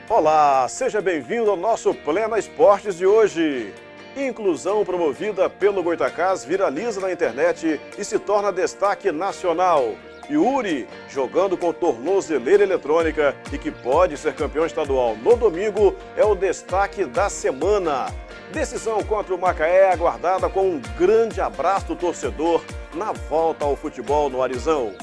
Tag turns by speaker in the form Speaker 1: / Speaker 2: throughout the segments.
Speaker 1: Olá, seja bem-vindo ao nosso Plena Esportes de hoje. Inclusão promovida pelo Goitacás viraliza na internet e se torna destaque nacional. Yuri, jogando com tornozeleira eletrônica e que pode ser campeão estadual no domingo, é o destaque da semana. Decisão contra o Macaé aguardada com um grande abraço do torcedor na volta ao futebol no Arizão.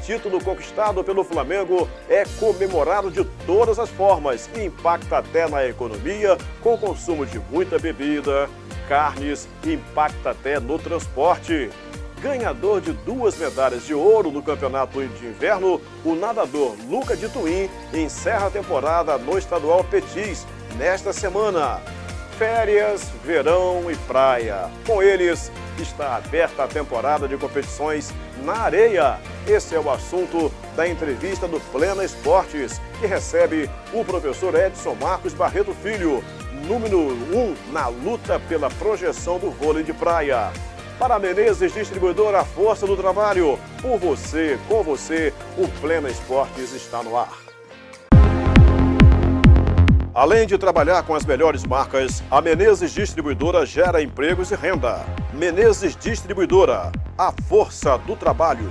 Speaker 1: Título conquistado pelo Flamengo é comemorado de todas as formas e impacta até na economia, com o consumo de muita bebida, carnes e impacta até no transporte. Ganhador de 2 medalhas de ouro no campeonato de inverno, o nadador Luca de Tuim encerra a temporada no estadual Petis nesta semana. Férias, verão e praia. Com eles, está aberta a temporada de competições na areia. Esse é o assunto da entrevista do Plena Esportes, que recebe o professor Edson Marcos Barreto Filho, número 1 na luta pela projeção do vôlei de praia. Para a Menezes Distribuidora, a força do trabalho. Por você, com você, o Plena Esportes está no ar. Além de trabalhar com as melhores marcas, a Menezes Distribuidora gera empregos e renda. Menezes Distribuidora, a força do trabalho.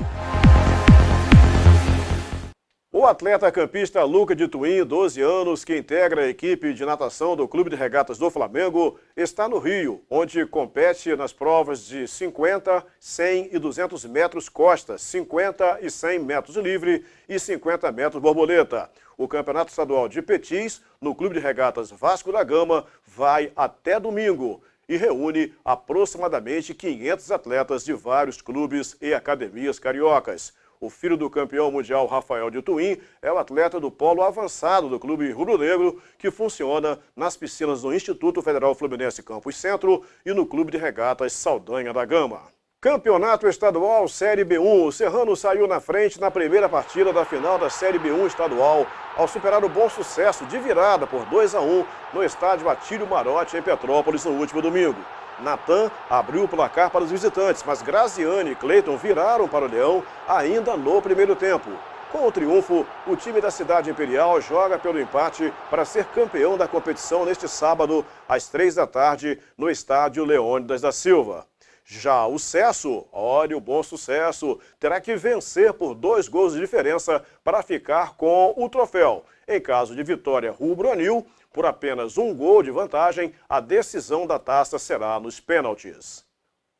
Speaker 1: O atleta campista Luca de Tuim, 12 anos, que integra a equipe de natação do Clube de Regatas do Flamengo, está no Rio, onde compete nas provas de 50, 100 e 200 metros costas, 50 e 100 metros livre e 50 metros borboleta. O Campeonato Estadual de Petis, no Clube de Regatas Vasco da Gama, vai até domingo e reúne aproximadamente 500 atletas de vários clubes e academias cariocas. O filho do campeão mundial Rafael de Tuim é o atleta do polo avançado do Clube Rubro-Negro, que funciona nas piscinas do Instituto Federal Fluminense Campus Centro e no Clube de Regatas Saldanha da Gama. Campeonato Estadual Série B1, o Serrano saiu na frente na primeira partida da final da Série B1 estadual, ao superar o Bom Sucesso de virada por 2-1 no estádio Atílio Marotti, em Petrópolis, no último domingo. Natan abriu o placar para os visitantes, mas Graziane e Cleiton viraram para o Leão ainda no primeiro tempo. Com o triunfo, o time da Cidade Imperial joga pelo empate para ser campeão da competição neste sábado, às 3 da tarde, no estádio Leônidas da Silva. Já o Cesso, olha o Bom Sucesso, terá que vencer por 2 gols de diferença para ficar com o troféu. Em caso de vitória rubro-anil, por apenas 1 gol de vantagem, a decisão da taça será nos pênaltis.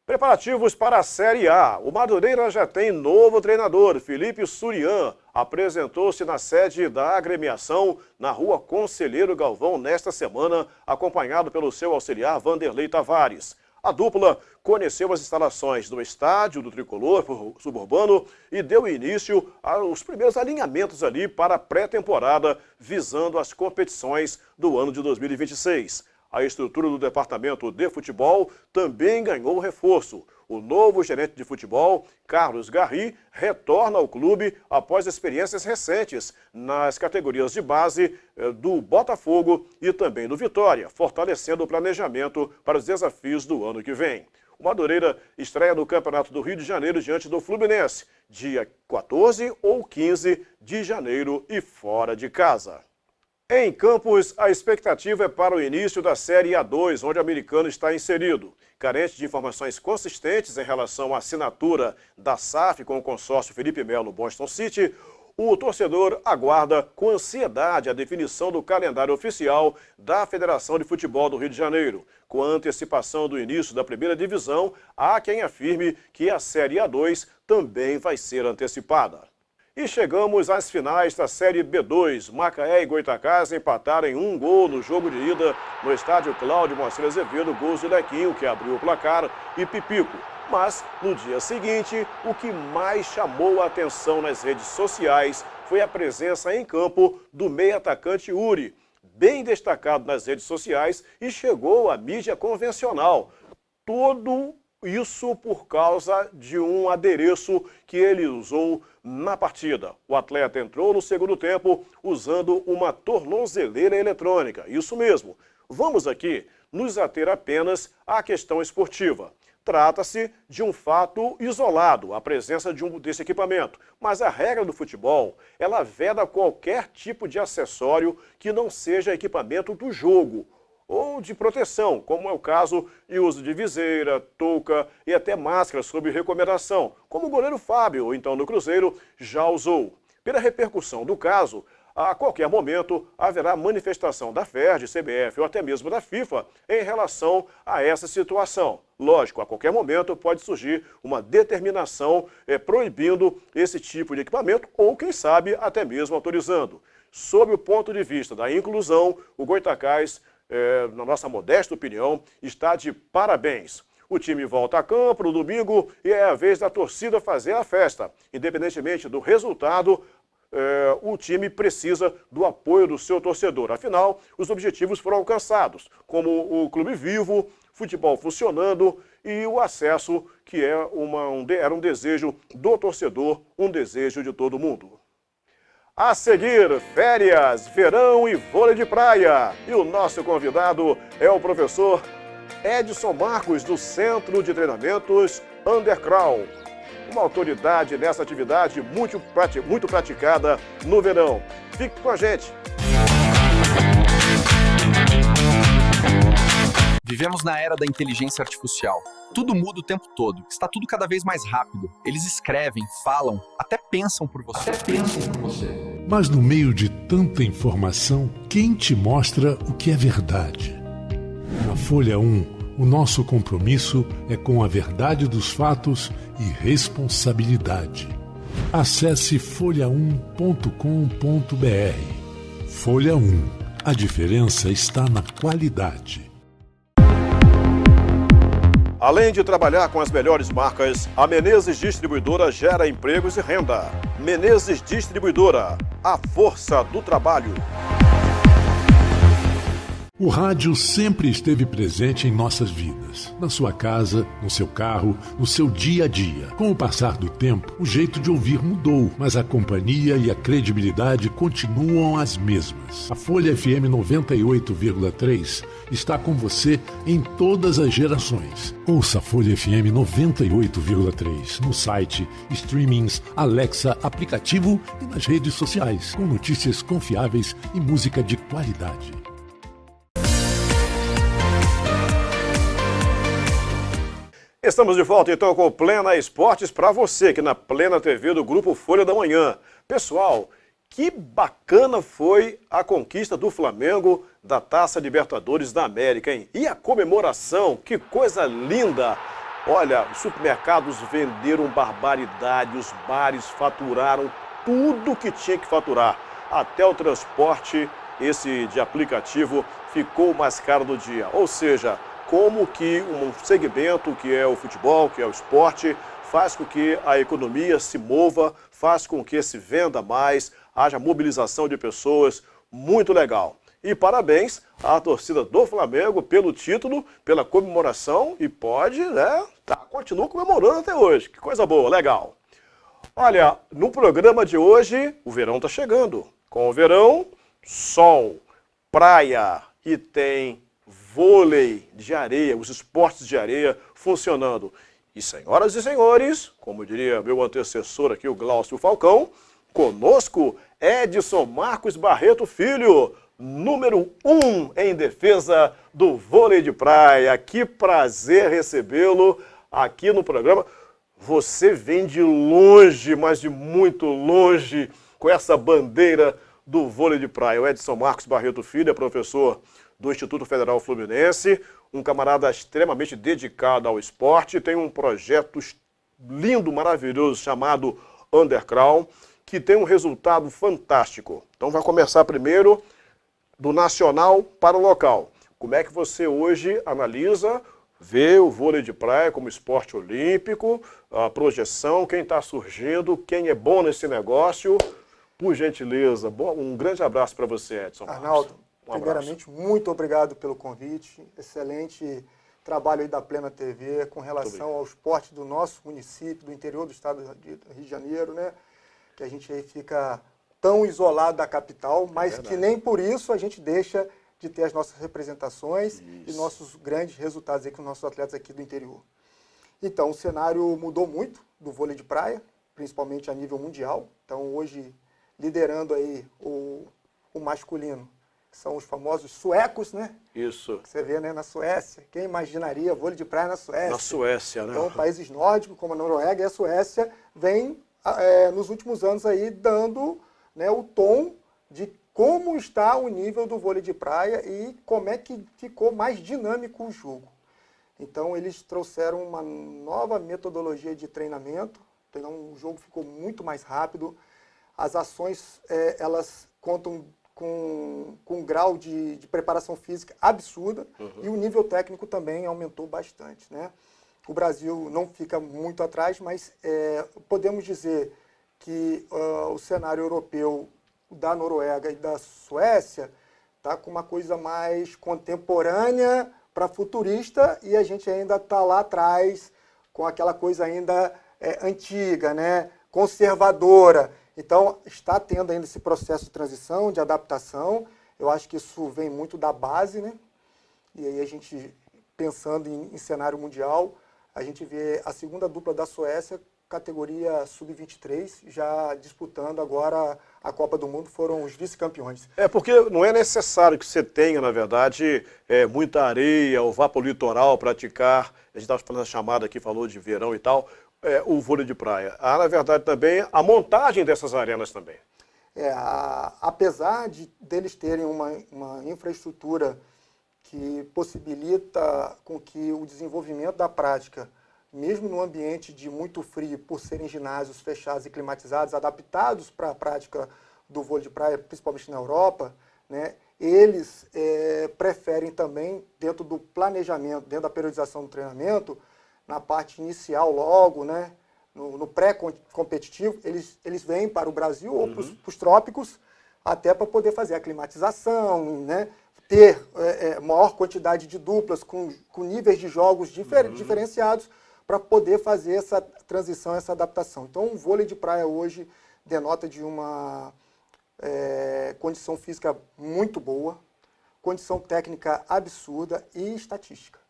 Speaker 1: Preparativos para a Série A. O Madureira já tem novo treinador. Felipe Surian apresentou-se na sede da agremiação na Rua Conselheiro Galvão nesta semana, acompanhado pelo seu auxiliar Vanderlei Tavares. A dupla conheceu as instalações do estádio do Tricolor Suburbano e deu início aos primeiros alinhamentos ali para a pré-temporada, visando as competições do ano de 2026. A estrutura do departamento de futebol também ganhou reforço. O novo gerente de futebol, Carlos Garri, retorna ao clube após experiências recentes nas categorias de base do Botafogo e também do Vitória, fortalecendo o planejamento para os desafios do ano que vem. O Madureira estreia no Campeonato do Rio de Janeiro diante do Fluminense, dia 14 ou 15 de janeiro e fora de casa. Em Campos, a expectativa é para o início da Série A2, onde o Americano está inserido. Carente de informações consistentes em relação à assinatura da SAF com o consórcio Felipe Melo Boston City, o torcedor aguarda com ansiedade a definição do calendário oficial da Federação de Futebol do Rio de Janeiro. Com a antecipação do início da primeira divisão, há quem afirme que a Série A2 também vai ser antecipada. E chegamos às finais da Série B2. Macaé e Goitacás empataram em 1 gol no jogo de ida no estádio Cláudio Moacir Azevedo, gols de Lequinho, que abriu o placar, e Pipico. Mas, no dia seguinte, o que mais chamou a atenção nas redes sociais foi a presença em campo do meio-atacante Yuri, bem destacado nas redes sociais e chegou à mídia convencional. Tudo isso por causa de um adereço que ele usou na partida. O atleta entrou no segundo tempo usando uma tornozeleira eletrônica. Isso mesmo. Vamos aqui nos ater apenas à questão esportiva. Trata-se de um fato isolado, a presença desse equipamento. Mas a regra do futebol, ela veda qualquer tipo de acessório que não seja equipamento do jogo ou de proteção, como é o caso de uso de viseira, touca e até máscara sob recomendação, como o goleiro Fábio, então no Cruzeiro, já usou. Pela repercussão do caso, a qualquer momento haverá manifestação da FERJ, CBF ou até mesmo da FIFA em relação a essa situação. Lógico, a qualquer momento pode surgir uma determinação proibindo esse tipo de equipamento ou, quem sabe, até mesmo autorizando. Sob o ponto de vista da inclusão, o Goytacás, na nossa modesta opinião, está de parabéns. O time volta a campo no domingo e é a vez da torcida fazer a festa. Independentemente do resultado, o time precisa do apoio do seu torcedor. Afinal, os objetivos foram alcançados, como o clube vivo, futebol funcionando e o acesso, que era um desejo do torcedor, um desejo de todo mundo. A seguir, férias, verão e vôlei de praia. E o nosso convidado é o professor Edson Marcos, do Centro de Treinamentos Undercrown. Uma autoridade nessa atividade muito praticada no verão. Fique com a gente.
Speaker 2: Vivemos na era da inteligência artificial. Tudo muda o tempo todo. Está tudo cada vez mais rápido. Eles escrevem, falam, até pensam por você.
Speaker 3: Mas no meio de tanta informação, quem te mostra o que é verdade? Na Folha 1, o nosso compromisso é com a verdade dos fatos e responsabilidade. Acesse folha1.com.br. Folha 1. A diferença está na qualidade.
Speaker 1: Além de trabalhar com as melhores marcas, a Menezes Distribuidora gera empregos e renda. Menezes Distribuidora, a força do trabalho.
Speaker 3: O rádio sempre esteve presente em nossas vidas, na sua casa, no seu carro, no seu dia a dia. Com o passar do tempo, o jeito de ouvir mudou, mas a companhia e a credibilidade continuam as mesmas. A Folha FM 98,3 está com você em todas as gerações. Ouça a Folha FM 98,3 no site, streamings, Alexa, aplicativo e nas redes sociais, com notícias confiáveis e música de qualidade.
Speaker 1: Estamos de volta então com o Plena Esportes para você aqui na Plena TV do Grupo Folha da Manhã. Pessoal, que bacana foi a conquista do Flamengo da Taça Libertadores da América, hein? E a comemoração, que coisa linda! Olha, os supermercados venderam barbaridade, os bares faturaram tudo que tinha que faturar. Até o transporte, esse de aplicativo, ficou mais caro do dia. Ou seja, como que um segmento que é o futebol, que é o esporte, faz com que a economia se mova, faz com que se venda mais, haja mobilização de pessoas, muito legal. E parabéns à torcida do Flamengo pelo título, pela comemoração e continua comemorando até hoje. Que coisa boa, legal. Olha, no programa de hoje, o verão está chegando. Com o verão, sol, praia e tem vôlei de areia, os esportes de areia funcionando. E senhoras e senhores, como diria meu antecessor aqui, o Glaucio Falcão, conosco Edson Marcos Barreto Filho, número 1 em defesa do vôlei de praia. Que prazer recebê-lo aqui no programa. Você vem de longe, mas de muito longe, com essa bandeira do vôlei de praia. O Edson Marcos Barreto Filho é professor do Instituto Federal Fluminense, um camarada extremamente dedicado ao esporte, tem um projeto lindo, maravilhoso, chamado Undercrown, que tem um resultado fantástico. Então vai começar primeiro do nacional para o local. Como é que você hoje analisa, vê o vôlei de praia como esporte olímpico, a projeção, quem está surgindo, quem é bom nesse negócio? Por gentileza, um grande abraço para você, Edson Marcos.
Speaker 4: Arnaldo, primeiramente, muito obrigado pelo convite. Excelente trabalho aí da Plena TV com relação ao esporte do nosso município, do interior do estado do Rio de Janeiro, né? Que a gente aí fica tão isolado da capital, mas que nem por isso a gente deixa de ter as nossas representações e nossos grandes resultados aí com os nossos atletas aqui do interior. Então, o cenário mudou muito do vôlei de praia, principalmente a nível mundial. Então, hoje, liderando aí o masculino, são os famosos suecos, né?
Speaker 1: Isso.
Speaker 4: Você vê, né, na Suécia. Quem imaginaria vôlei de praia na Suécia?
Speaker 1: Na Suécia, né?
Speaker 4: Então, países nórdicos, como a Noruega e a Suécia, vem nos últimos anos aí dando, né, o tom de como está o nível do vôlei de praia e como é que ficou mais dinâmico o jogo. Então, eles trouxeram uma nova metodologia de treinamento, então o jogo ficou muito mais rápido, as ações elas contam com um grau de preparação física absurda e o nível técnico também aumentou bastante, né? O Brasil não fica muito atrás, mas podemos dizer que o cenário europeu da Noruega e da Suécia está com uma coisa mais contemporânea para futurista e a gente ainda está lá atrás com aquela coisa ainda antiga, né? Conservadora. Então, está tendo ainda esse processo de transição, de adaptação. Eu acho que isso vem muito da base, né? E aí a gente, pensando em cenário mundial, a gente vê a segunda dupla da Suécia, categoria sub-23, já disputando agora a Copa do Mundo, foram os vice-campeões.
Speaker 1: Porque não é necessário que você tenha, na verdade, muita areia ou vá para o litoral praticar. A gente estava falando a chamada aqui, falou de verão e tal. O vôlei de praia. Há, na verdade, também a montagem dessas arenas também.
Speaker 4: Apesar deles terem uma infraestrutura que possibilita com que o desenvolvimento da prática, mesmo no ambiente de muito frio, por serem ginásios fechados e climatizados, adaptados para a prática do vôlei de praia, principalmente na Europa, né, eles preferem também, dentro do planejamento, dentro da periodização do treinamento, na parte inicial logo, né, no pré-competitivo, eles vêm para o Brasil ou para os trópicos, até para poder fazer a climatização, né, ter maior quantidade de duplas com níveis de jogos diferenciados para poder fazer essa transição, essa adaptação. Então, o vôlei de praia hoje denota de uma condição física muito boa, condição técnica absurda e estatística.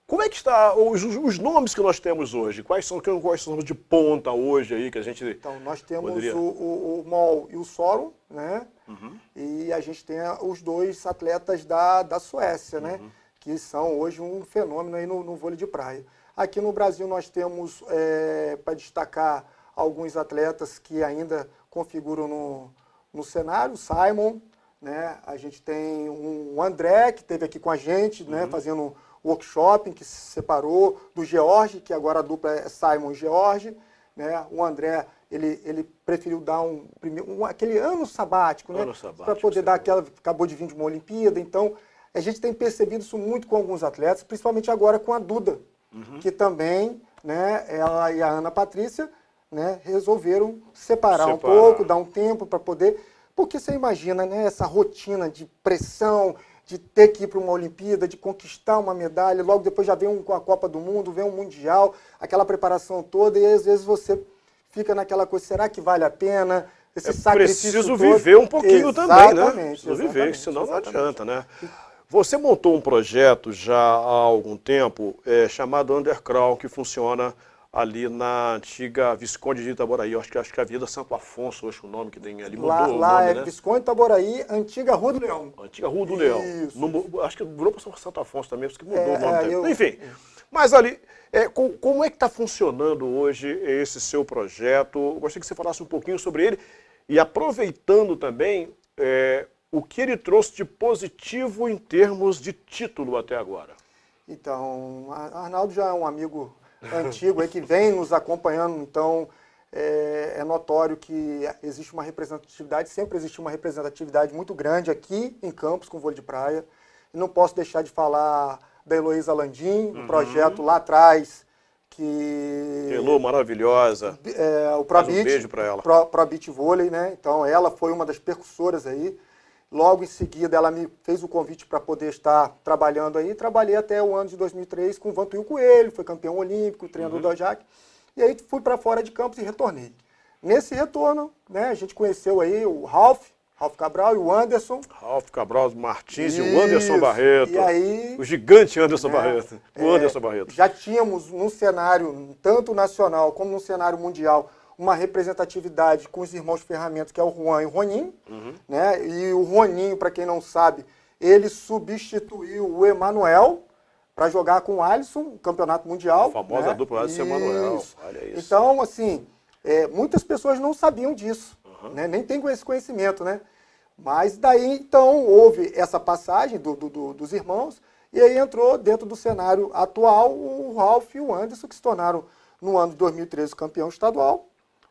Speaker 1: Como é que está os nomes que nós temos hoje? Quais são os nomes de ponta hoje aí que a gente
Speaker 4: Então, nós temos
Speaker 1: poderia...
Speaker 4: o Mol e o Sorum, né? E a gente tem os dois atletas da Suécia, né? Que são hoje um fenômeno aí no vôlei de praia. Aqui no Brasil nós temos, para destacar, alguns atletas que ainda configuram no cenário, o Simon, né? A gente tem o André, que esteve aqui com a gente, né? Fazendo workshop, que se separou do George, que agora a dupla é Simon e George, né? O André, ele preferiu dar aquele ano sabático, né? Para poder dar aquela... Acabou de vir de uma Olimpíada, então a gente tem percebido isso muito com alguns atletas, principalmente agora com a Duda, que também, né, ela e a Ana Patrícia, né, resolveram separar um pouco, dar um tempo para poder... Porque você imagina, né, essa rotina de pressão, de ter que ir para uma Olimpíada, de conquistar uma medalha, logo depois já vem a Copa do Mundo, vem um Mundial, aquela preparação toda, e às vezes você fica naquela coisa, será que vale a pena esse sacrifício
Speaker 1: preciso
Speaker 4: todo?
Speaker 1: Viver um pouquinho também, né? Preciso viver, senão não
Speaker 4: exatamente.
Speaker 1: adianta, né? Você montou um projeto já há algum tempo chamado Undercrown, que funciona ali na antiga Visconde de Itaboraí. Acho que é a Avenida Santo Afonso, hoje o nome que tem ali, mudou o nome,
Speaker 4: Lá é
Speaker 1: né?
Speaker 4: Visconde de Itaboraí, antiga Rua do Leão.
Speaker 1: Antiga Rua do Leão. Acho que virou para Santo Afonso também, porque mudou o nome também. Enfim, mas ali, como é que está funcionando hoje esse seu projeto? Eu gostaria que você falasse um pouquinho sobre ele e aproveitando também o que ele trouxe de positivo em termos de título até agora.
Speaker 4: Então, Arnaldo já é um amigo antigo aí que vem nos acompanhando, então é notório que existe uma representatividade, sempre existe uma representatividade muito grande aqui em Campos com vôlei de praia. E não posso deixar de falar da Heloísa Landim, do projeto lá atrás, que...
Speaker 1: Elô, maravilhosa.
Speaker 4: O Pro
Speaker 1: Um beijo para ela.
Speaker 4: Pro Beach Vôlei, né? Então ela foi uma das percussoras aí. Logo em seguida, ela me fez o convite para poder estar trabalhando aí. Trabalhei até o ano de 2003 com o Vantuil Coelho, foi campeão olímpico, treinador do Ajax. E aí fui para fora de Campos e retornei. Nesse retorno, né, a gente conheceu aí o Ralph Ralf Cabral e o Anderson.
Speaker 1: Ralf Cabral Martins e o
Speaker 4: Isso.
Speaker 1: Anderson Barreto.
Speaker 4: E aí,
Speaker 1: O gigante Anderson Barreto. O Anderson Barreto.
Speaker 4: já tínhamos no cenário, tanto nacional como no cenário mundial, uma representatividade com os irmãos Ferramentas, que é o Juan e o Roninho. Né? E o Roninho, para quem não sabe, ele substituiu o Emanuel para jogar com o Alisson, o campeonato mundial.
Speaker 1: A famosa
Speaker 4: né?
Speaker 1: dupla Alisson e Emanuel.
Speaker 4: Isso.
Speaker 1: Olha isso.
Speaker 4: Então, assim, muitas pessoas não sabiam disso, né? Nem tem esse conhecimento, né? Mas daí, então, houve essa passagem dos irmãos, e aí entrou dentro do cenário atual o Ralf e o Anderson, que se tornaram, no ano de 2013, campeão estadual.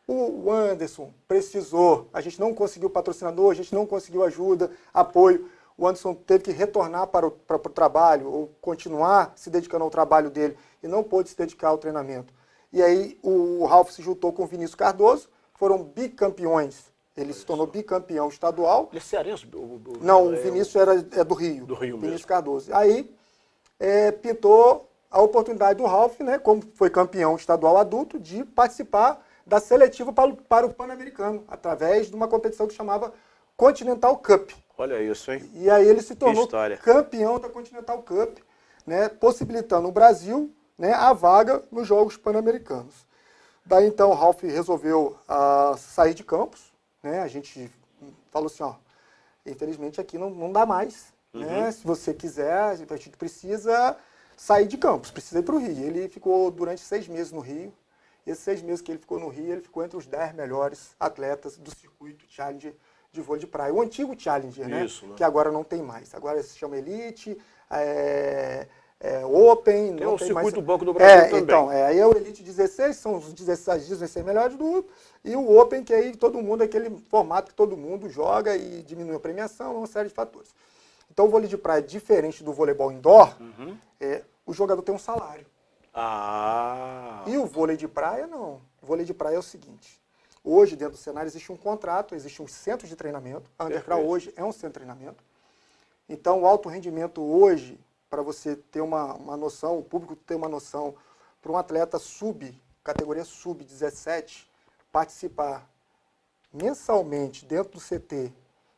Speaker 4: O Anderson precisou, a gente não conseguiu patrocinador, a gente não conseguiu ajuda, apoio. O Anderson teve que retornar para o trabalho, ou continuar se dedicando ao trabalho dele, e não pôde se dedicar ao treinamento. E aí o Ralf se juntou com o Vinícius Cardoso, foram bicampeões. Ele se tornou bicampeão estadual.
Speaker 1: Ele é cearense?
Speaker 4: Não, o Vinícius é do Rio.
Speaker 1: Do Rio
Speaker 4: Vinícius
Speaker 1: mesmo.
Speaker 4: Cardoso. Aí pintou a oportunidade do Ralf, né, como foi campeão estadual adulto, de participar da seletiva para o Pan-Americano, através de uma competição que chamava Continental Cup.
Speaker 1: Olha isso, hein?
Speaker 4: E aí ele se tornou
Speaker 1: história.
Speaker 4: campeão da Continental Cup, né, possibilitando o Brasil, né, a vaga nos Jogos Pan-Americanos. Daí então o Ralf resolveu sair de Campos, né, a gente falou assim, ó, infelizmente aqui não dá mais, né, se você quiser, a gente precisa sair de Campos, precisa ir para o Rio. Ele ficou durante 6 meses no Rio. Esses 6 meses que ele ficou no Rio, ele ficou entre os 10 melhores atletas do circuito Challenger de vôlei de praia. O antigo Challenger,
Speaker 1: Isso, né?
Speaker 4: Que agora não tem mais. Agora se chama Elite, Open.
Speaker 1: Tem
Speaker 4: não
Speaker 1: o
Speaker 4: tem
Speaker 1: circuito
Speaker 4: mais...
Speaker 1: Banco do Brasil também.
Speaker 4: Então, aí é o Elite 16, são os 16 melhores do mundo, e o Open, que aí todo mundo, aquele formato que todo mundo joga e diminui a premiação, uma série de fatores. Então o vôlei de praia, diferente do voleibol indoor, o jogador tem um salário. E o vôlei de praia, não. O vôlei de praia é o seguinte. Hoje, dentro do cenário, existe um contrato, existe um centro de treinamento. A Undercrawl hoje é um centro de treinamento. Então, o alto rendimento hoje, para você ter uma noção, o público ter uma noção, para um atleta categoria sub-17, participar mensalmente dentro do CT,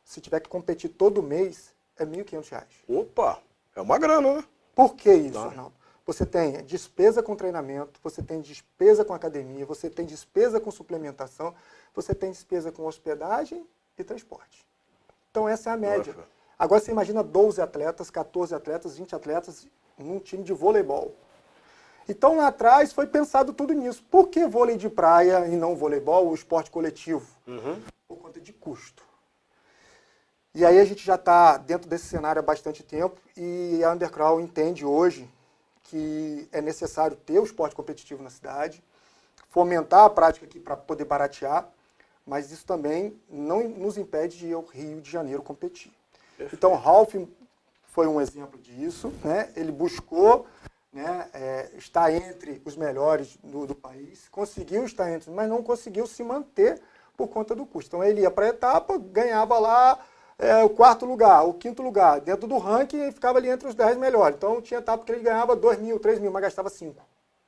Speaker 4: se tiver que competir todo mês, é R$ 1.500.
Speaker 1: Opa, é uma grana, né?
Speaker 4: Por que isso, Arnaldo? Você tem despesa com treinamento, você tem despesa com academia, você tem despesa com suplementação, você tem despesa com hospedagem e transporte. Então essa é a média.
Speaker 1: Nossa.
Speaker 4: Agora você imagina 12 atletas, 14 atletas, 20 atletas num time de voleibol. Então lá atrás foi pensado tudo nisso. Por que vôlei de praia e não voleibol, o esporte coletivo? Por conta de custo. E aí a gente já está dentro desse cenário há bastante tempo e a Undercrawl entende hoje que é necessário ter o esporte competitivo na cidade, fomentar a prática aqui para poder baratear, mas isso também não nos impede de ir ao Rio de Janeiro competir. Perfeito. Então, o Ralf foi um exemplo disso, né? Ele buscou, né, estar entre os melhores do país, conseguiu estar entre, mas não conseguiu se manter por conta do custo. Então, ele ia para a etapa, ganhava lá o 4º lugar, o 5º lugar, dentro do ranking, e ficava ali entre os 10 melhores. Então, tinha etapa que ele ganhava 2.000, 3.000, mas gastava 5.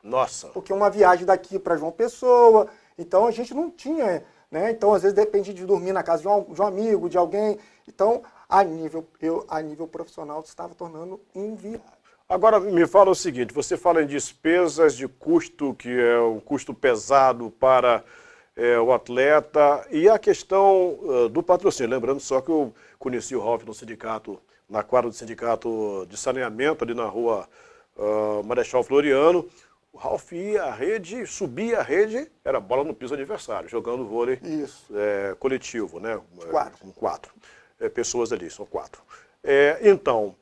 Speaker 1: Nossa!
Speaker 4: Porque uma viagem daqui para João Pessoa, então a gente não tinha, né? Então, às vezes, dependia de dormir na casa de um amigo, de alguém. Então, a nível profissional, estava tornando inviável.
Speaker 1: Agora, me fala o seguinte, você fala em despesas de custo, que é um custo pesado para o atleta, e a questão do patrocínio. Lembrando só que eu conheci o Ralf no sindicato, na quadra do sindicato de saneamento, ali na rua Marechal Floriano. O Ralf ia à rede, subia a rede, era bola no piso adversário, jogando vôlei coletivo, né? Com 4 pessoas ali, são 4. Então,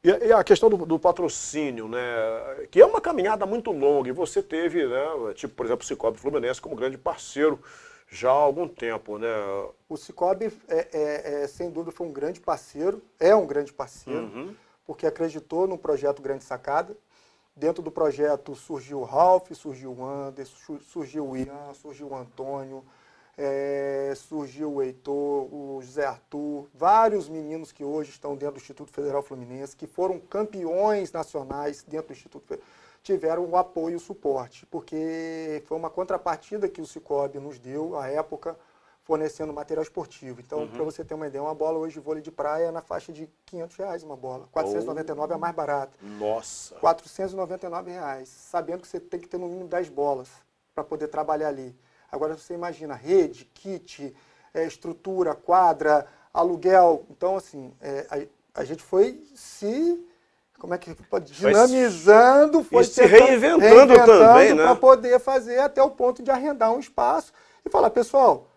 Speaker 1: e a questão do patrocínio, né? Que é uma caminhada muito longa, e você teve, né, tipo, por exemplo, o Cicobi Fluminense como grande parceiro já há algum tempo, né?
Speaker 4: O Cicobi, sem dúvida, foi um grande parceiro, é um grande parceiro, porque acreditou no projeto Grande Sacada. Dentro do projeto surgiu o Ralf, surgiu o Anderson, surgiu o Ian, surgiu o Antônio, surgiu o Heitor, o José Arthur, vários meninos que hoje estão dentro do Instituto Federal Fluminense, que foram campeões nacionais dentro do Instituto Federal, tiveram o apoio e o suporte, porque foi uma contrapartida que o Cicobi nos deu à época, fornecendo material esportivo. Então, para você ter uma ideia, uma bola hoje de vôlei de praia é na faixa de R$ 500 uma bola. R$ 499 é a mais barata.
Speaker 1: Nossa.
Speaker 4: R$ 499, sabendo que você tem que ter no mínimo 10 bolas para poder trabalhar ali. Agora você imagina rede, kit, estrutura, quadra, aluguel. Então, assim, a gente foi como é que pode? Dinamizando, foi
Speaker 1: se reinventando também, né?
Speaker 4: Para poder fazer até o ponto de arrendar um espaço e falar, pessoal,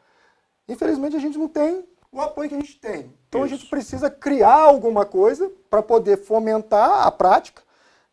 Speaker 4: infelizmente a gente não tem o apoio que a gente tem. Então a gente precisa criar alguma coisa para poder fomentar a prática,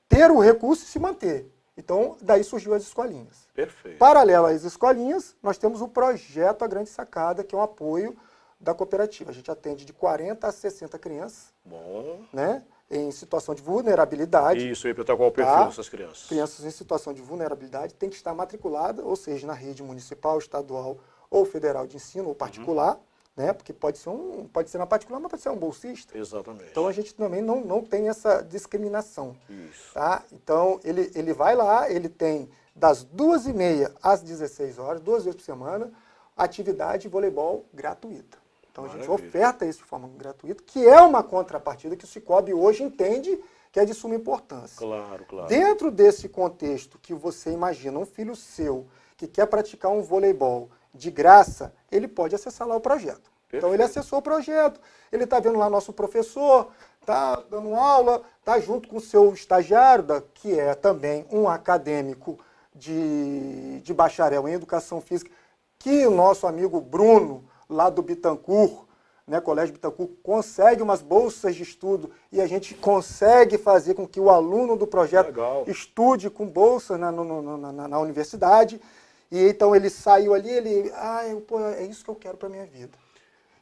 Speaker 4: ter o recurso e se manter. Então, daí surgiu as escolinhas.
Speaker 1: Perfeito.
Speaker 4: Paralelo às escolinhas, nós temos o projeto A Grande Sacada, que é um apoio da cooperativa. A gente atende de 40 a 60 crianças.
Speaker 1: Bom.
Speaker 4: Né? Em situação de vulnerabilidade.
Speaker 1: Isso aí, para qual o perfil dessas crianças?
Speaker 4: Crianças em situação de vulnerabilidade têm que estar matriculadas, ou seja, na rede municipal, estadual ou federal de ensino, ou particular, né? Porque pode ser na particular, mas pode ser um bolsista.
Speaker 1: Exatamente.
Speaker 4: Então a gente também não tem essa discriminação.
Speaker 1: Isso.
Speaker 4: Tá? Então ele vai lá, ele tem das 2h30 às 16 horas, 2 vezes por semana, atividade de voleibol gratuita. Então a gente oferta isso de forma gratuita, que é uma contrapartida que o Cicobi hoje entende que é de suma importância.
Speaker 1: Claro, claro.
Speaker 4: Dentro desse contexto que você imagina, um filho seu que quer praticar um voleibol de graça, ele pode acessar lá o projeto. Perfeito. Então ele acessou o projeto, ele está vendo lá nosso professor, está dando aula, está junto com o seu estagiário, que é também um acadêmico de bacharel em educação física, que o nosso amigo Bruno, lá do Bittencourt, né, Colégio Bittencourt, consegue umas bolsas de estudo e a gente consegue fazer com que o aluno do projeto estude com bolsa na universidade. E então ele saiu ali, é isso que eu quero para a minha vida.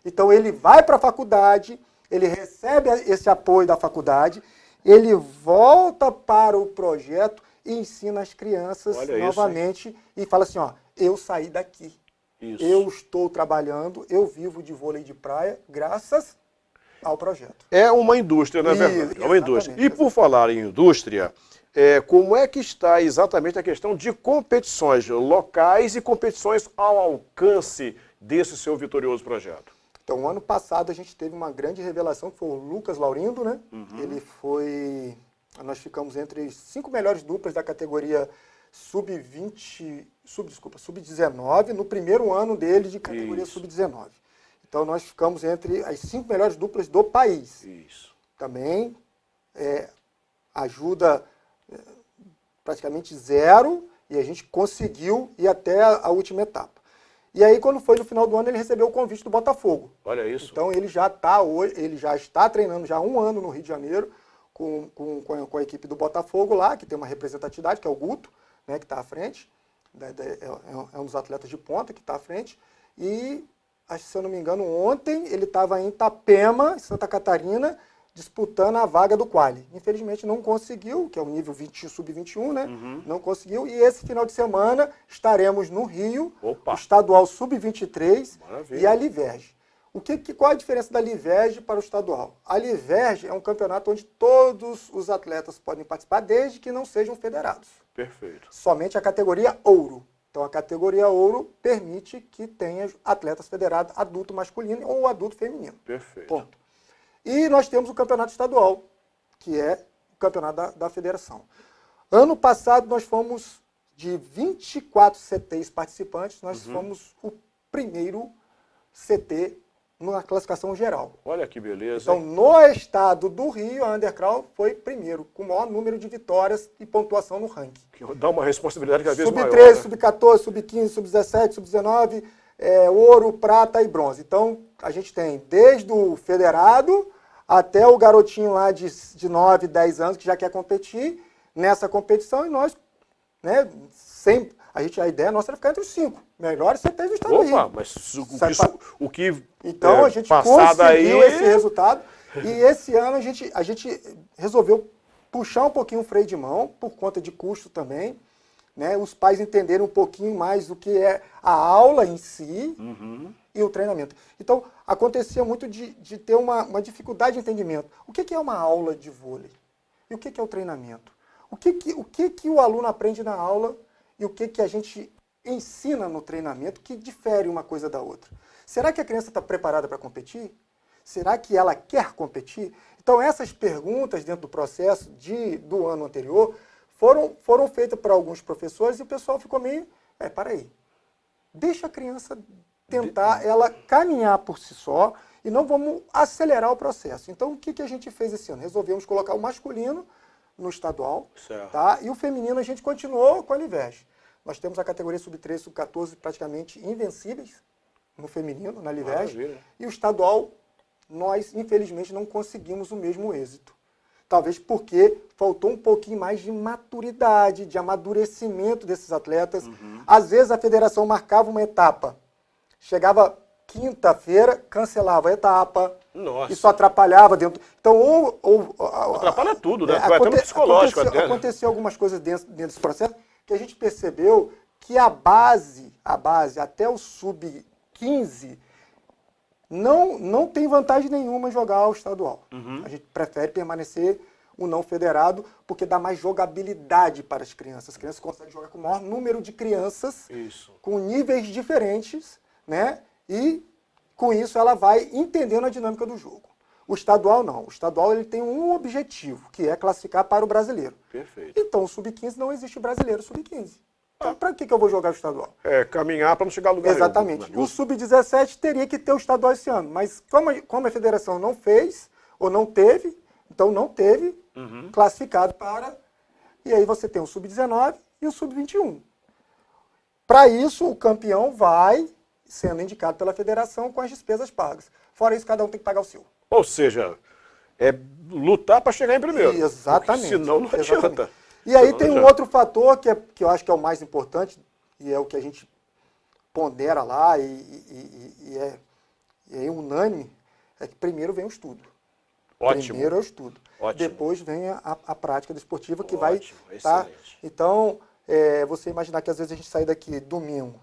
Speaker 4: Então ele vai para a faculdade, ele recebe esse apoio da faculdade, ele volta para o projeto e ensina as crianças novamente e fala assim, eu saí daqui. Isso. Eu estou trabalhando, eu vivo de vôlei de praia graças ao projeto.
Speaker 1: É uma indústria, não é verdade? É uma indústria. E por falar em indústria, como é que está exatamente a questão de competições locais e competições ao alcance desse seu vitorioso projeto?
Speaker 4: Então, ano passado a gente teve uma grande revelação, que foi o Lucas Laurindo, né? Nós ficamos entre as 5 melhores duplas da categoria sub-19, no primeiro ano dele de categoria sub-19. Então nós ficamos entre as 5 melhores duplas do país.
Speaker 1: Isso.
Speaker 4: Também ajuda praticamente zero e a gente conseguiu ir até a última etapa. E aí quando foi no final do ano ele recebeu o convite do Botafogo.
Speaker 1: Olha isso.
Speaker 4: Então ele já está treinando já há 1 ano no Rio de Janeiro com a equipe do Botafogo lá, que tem uma representatividade, que é o Guto, né, que está à frente, é um dos atletas de ponta que está à frente, e, se eu não me engano, ontem ele estava em Itapema, Santa Catarina, disputando a vaga do quali. Infelizmente não conseguiu, que é o nível sub-21, né? Não conseguiu, e esse final de semana estaremos no Rio, o estadual sub-23 e a Liverge. Qual a diferença da Liverge para o estadual? A Liverge é um campeonato onde todos os atletas podem participar, desde que não sejam federados.
Speaker 1: Perfeito.
Speaker 4: Somente a categoria ouro. Então a categoria ouro permite que tenha atletas federados adulto masculino ou adulto feminino.
Speaker 1: Perfeito.
Speaker 4: Ponto. E nós temos o campeonato estadual, que é o campeonato da federação. Ano passado nós fomos, de 24 CTs participantes, nós fomos o primeiro CT na classificação geral.
Speaker 1: Olha que beleza.
Speaker 4: Então, no estado do Rio, a Undercrown foi primeiro, com o maior número de vitórias e pontuação no ranking.
Speaker 1: Que dá uma responsabilidade cada vez maior.
Speaker 4: Sub-13,
Speaker 1: né?
Speaker 4: sub-14, sub-15, sub-17, sub-19, ouro, prata e bronze. Então, a gente tem desde o federado até o garotinho lá de 9, 10 anos que já quer competir nessa competição e nós, né, sempre... A ideia nossa era ficar entre os 5 melhores CTs do estado do Rio.
Speaker 1: Mas o que
Speaker 4: então a gente conseguiu esse resultado e esse ano a gente resolveu puxar um pouquinho o freio de mão por conta de custo também, né? Os pais entenderem um pouquinho mais do que é a aula em si e o treinamento. Então acontecia muito de ter uma dificuldade de entendimento. O que é uma aula de vôlei? E o que é o treinamento? O que o aluno aprende na aula e o que a gente ensina no treinamento que difere uma coisa da outra. Será que a criança está preparada para competir? Será que ela quer competir? Então, essas perguntas dentro do processo do ano anterior foram feitas para alguns professores e o pessoal ficou meio, para aí, deixa a criança tentar ela caminhar por si só e não vamos acelerar o processo. Então, o que a gente fez esse ano? Resolvemos colocar o masculino no estadual, tá? E o feminino a gente continuou com a Livege. Nós temos a categoria sub-13, sub-14 praticamente invencíveis no feminino, na Livege. E o estadual, nós, infelizmente, não conseguimos o mesmo êxito. Talvez porque faltou um pouquinho mais de maturidade, de amadurecimento desses atletas. Às vezes a federação marcava uma etapa, chegava quinta-feira, cancelava a etapa.
Speaker 1: Nossa.
Speaker 4: Isso atrapalhava dentro. Então,
Speaker 1: atrapalha tudo, né? Vai até no psicológico até.
Speaker 4: Aconteceu algumas coisas dentro desse processo que a gente percebeu que a base até o sub-15, não tem vantagem nenhuma jogar o estadual. A gente prefere permanecer o não federado, porque dá mais jogabilidade para as crianças. As crianças conseguem jogar com o maior número de crianças, com níveis diferentes, né? E com isso ela vai entendendo a dinâmica do jogo. O estadual não. O estadual ele tem um objetivo, que é classificar para o brasileiro.
Speaker 1: Perfeito.
Speaker 4: Então o sub-15 não existe brasileiro sub-15. Então, para que eu vou jogar o estadual?
Speaker 1: Caminhar para não chegar a lugar
Speaker 4: Exatamente.
Speaker 1: nenhum.
Speaker 4: O sub-17 teria que ter o estadual esse ano, mas como a federação não fez, ou não teve, então não teve classificado para... E aí você tem o sub-19 e o sub-21. Para isso, o campeão vai sendo indicado pela federação com as despesas pagas. Fora isso, cada um tem que pagar o seu.
Speaker 1: Ou seja, é lutar para chegar em primeiro.
Speaker 4: Exatamente.
Speaker 1: Senão não adianta.
Speaker 4: E aí tem um outro fator que eu acho que é o mais importante, e é o que a gente pondera lá e é unânime, é que primeiro vem o estudo.
Speaker 1: Ótimo.
Speaker 4: Primeiro é o estudo.
Speaker 1: Ótimo.
Speaker 4: Depois vem a prática desportiva que
Speaker 1: Ótimo,
Speaker 4: vai... Tá?
Speaker 1: excelente.
Speaker 4: Então, você imaginar que às vezes a gente saía daqui domingo,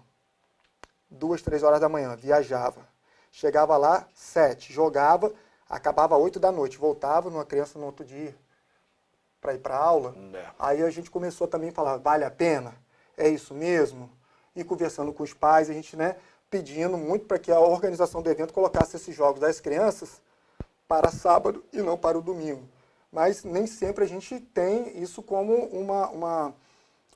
Speaker 4: 2, 3 horas da manhã, viajava, chegava lá, 7, jogava, acabava 8 da noite, voltava numa criança no outro dia para ir para aula. Aí a gente começou também a falar, vale a pena? É isso mesmo? E conversando com os pais, a gente, né, pedindo muito para que a organização do evento colocasse esses jogos das crianças para sábado e não para o domingo. Mas nem sempre a gente tem isso como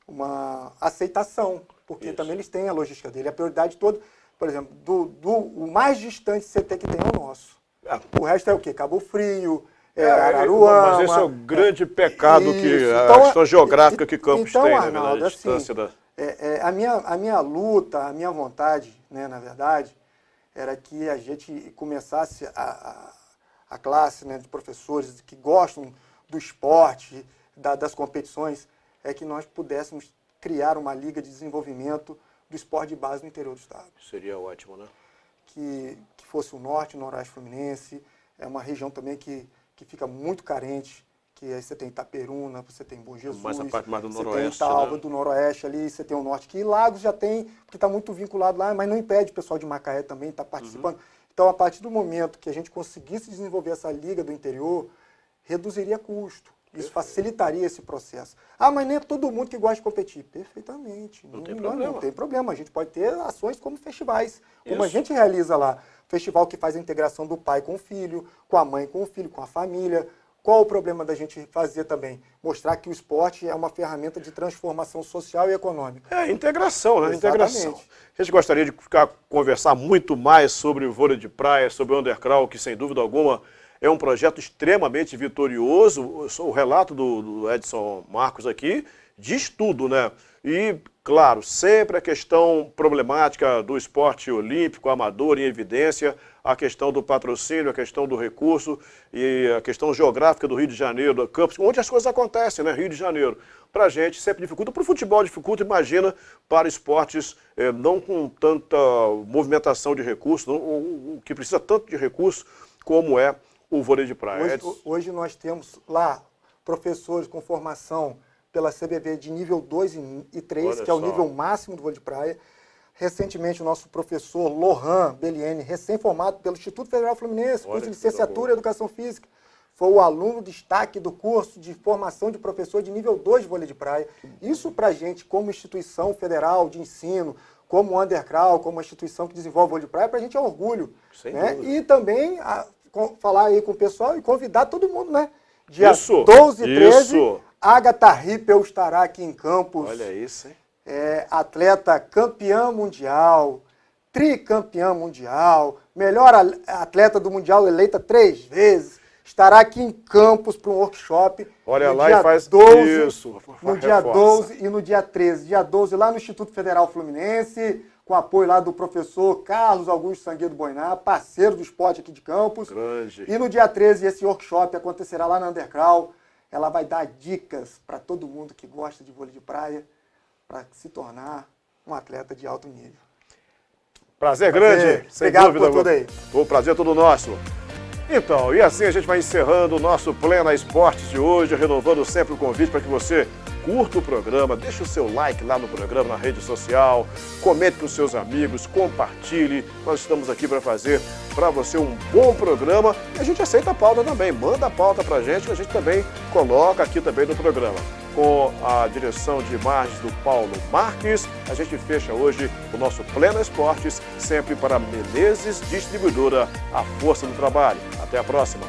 Speaker 4: uma aceitação, porque também eles têm a logística dele. A prioridade toda, por exemplo, o mais distante CT que tem é o nosso. O resto é o quê? Cabo Frio, Araruama.
Speaker 1: Mas esse é o grande pecado que
Speaker 4: Então,
Speaker 1: a questão geográfica que Campos
Speaker 4: então,
Speaker 1: tem,
Speaker 4: Arnaldo,
Speaker 1: na
Speaker 4: assim,
Speaker 1: distância da...
Speaker 4: a minha luta, a minha vontade, né, na verdade, era que a gente começasse a classe, né, de professores que gostam do esporte, das competições, é que nós pudéssemos criar uma liga de desenvolvimento do esporte de base no interior do estado.
Speaker 1: Seria ótimo, né?
Speaker 4: Que fosse o norte, o noroeste fluminense, é uma região também que fica muito carente, que aí você tem Itaperuna, você tem Bom Jesus,
Speaker 1: mais a parte mais do
Speaker 4: você
Speaker 1: noroeste,
Speaker 4: tem Italva,
Speaker 1: né?
Speaker 4: do noroeste ali, você tem o norte, que Lagos já tem, porque está muito vinculado lá, mas não impede o pessoal de Macaé também estar participando. Então, a partir do momento que a gente conseguisse desenvolver essa liga do interior, reduziria custo. Isso facilitaria esse processo. Mas nem é todo mundo que gosta de competir. Perfeitamente. Não tem problema. A gente pode ter ações como festivais, como a gente realiza lá. Festival que faz a integração do pai com o filho, com a mãe com o filho, com a família. Qual o problema da gente fazer também? Mostrar que o esporte é uma ferramenta de transformação social e econômica.
Speaker 1: Integração, né?
Speaker 4: Exatamente.
Speaker 1: Integração. A gente gostaria de conversar muito mais sobre o vôlei de praia, sobre o undercrawl, que sem dúvida alguma é um projeto extremamente vitorioso. O relato do Edson Marcos aqui diz tudo, né? E, claro, sempre a questão problemática do esporte olímpico, amador, em evidência, a questão do patrocínio, a questão do recurso e a questão geográfica do Rio de Janeiro, do Campos, onde as coisas acontecem, né? Rio de Janeiro. Para a gente sempre dificulta, para o futebol dificulta, imagina para esportes não com tanta movimentação de recursos, o que precisa tanto de recursos como é o vôlei de praia.
Speaker 4: Hoje nós temos lá professores com formação pela CBV de nível 2 e 3, que é o nível máximo do vôlei de praia. Recentemente, o nosso professor Lohan Beliene, recém-formado pelo Instituto Federal Fluminense, curso de licenciatura em Educação Física, foi o aluno destaque do curso de formação de professor de nível 2 de vôlei de praia. Isso para a gente, como instituição federal de ensino, como o Undercrawl, como uma instituição que desenvolve vôlei de praia, para a gente é orgulho.
Speaker 1: Sem
Speaker 4: né?
Speaker 1: dúvida.
Speaker 4: E também falar aí com o pessoal e convidar todo mundo, né? Dia
Speaker 1: Isso,
Speaker 4: 12 e 13,
Speaker 1: isso.
Speaker 4: Agatha Rippel estará aqui em Campos.
Speaker 1: Olha isso, hein?
Speaker 4: Atleta campeã mundial, tricampeã mundial, melhor atleta do mundial eleita 3 vezes. Estará aqui em Campos para um workshop.
Speaker 1: Olha
Speaker 4: no
Speaker 1: lá
Speaker 4: dia
Speaker 1: e faz
Speaker 4: 12,
Speaker 1: isso.
Speaker 4: no dia
Speaker 1: Reforça.
Speaker 4: 12 e no dia 13. Dia 12 lá no Instituto Federal Fluminense, com apoio lá do professor Carlos Augusto Sanguedo Boiná, parceiro do esporte aqui de Campos.
Speaker 1: Grande.
Speaker 4: E no dia 13 esse workshop acontecerá lá na Undercrawl. Ela vai dar dicas para todo mundo que gosta de vôlei de praia para se tornar um atleta de alto nível.
Speaker 1: Prazer grande, sem
Speaker 4: Obrigado
Speaker 1: dúvida.
Speaker 4: por tudo aí.
Speaker 1: O prazer é todo nosso. Então, e assim a gente vai encerrando o nosso Plena Esportes de hoje, renovando sempre o convite para que você curta o programa, deixe o seu like lá no programa, na rede social, comente com os seus amigos, compartilhe. Nós estamos aqui para fazer para você um bom programa e a gente aceita a pauta também. Manda a pauta para a gente, que a gente também coloca aqui também no programa. Com a direção de imagens do Paulo Marques, a gente fecha hoje o nosso Plena Esportes, sempre para Menezes Distribuidora, a força do trabalho. Até a próxima.